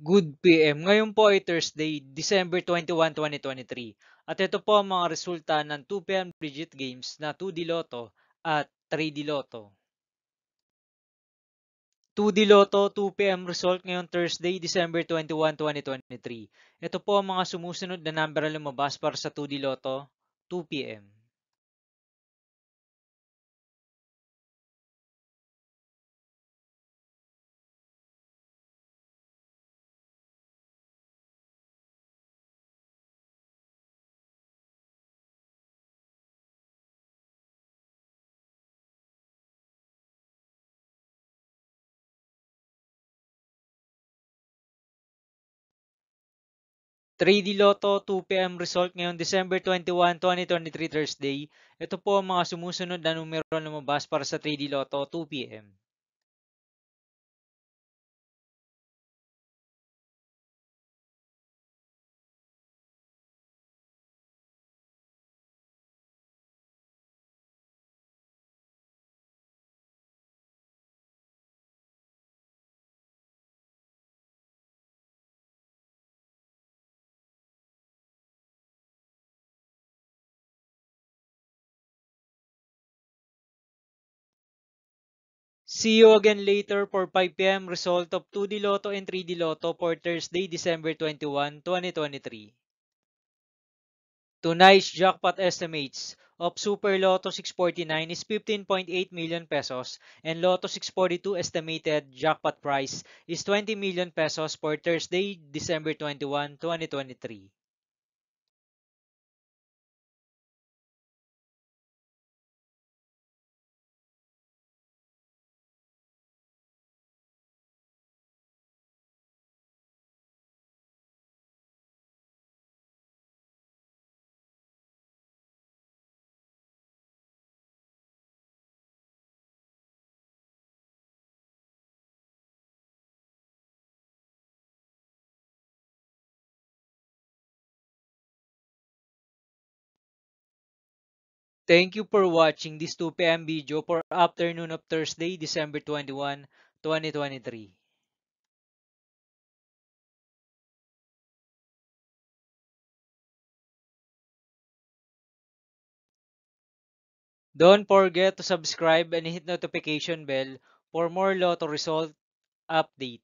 Good PM. Ngayon po ay Thursday, December 21, 2023. At ito po ang mga resulta ng 2 PM digit games na 2D Lotto at 3D Lotto. 2D Lotto 2 PM result ngayong Thursday, December 21, 2023. Ito po ang mga sumusunod na number na lumabas para sa 2D Lotto 2 PM. 3D Lotto 2 PM result ngayong December 21, 2023 Thursday. Ito po ang mga sumusunod na numero na lumabas para sa 3D Lotto 2 PM. 'See you again later for 5 PM result of 2D Lotto and 3D Lotto for Thursday, December 21, 2023. Tonight's jackpot estimates of Super Lotto 649 is 15.8 million pesos and Lotto 642 estimated jackpot price is 20 million pesos for Thursday, December 21, 2023. Thank you for watching this 2 PM video for afternoon of Thursday, December 21, 2023. Don't forget to subscribe and hit notification bell for more Lotto result update.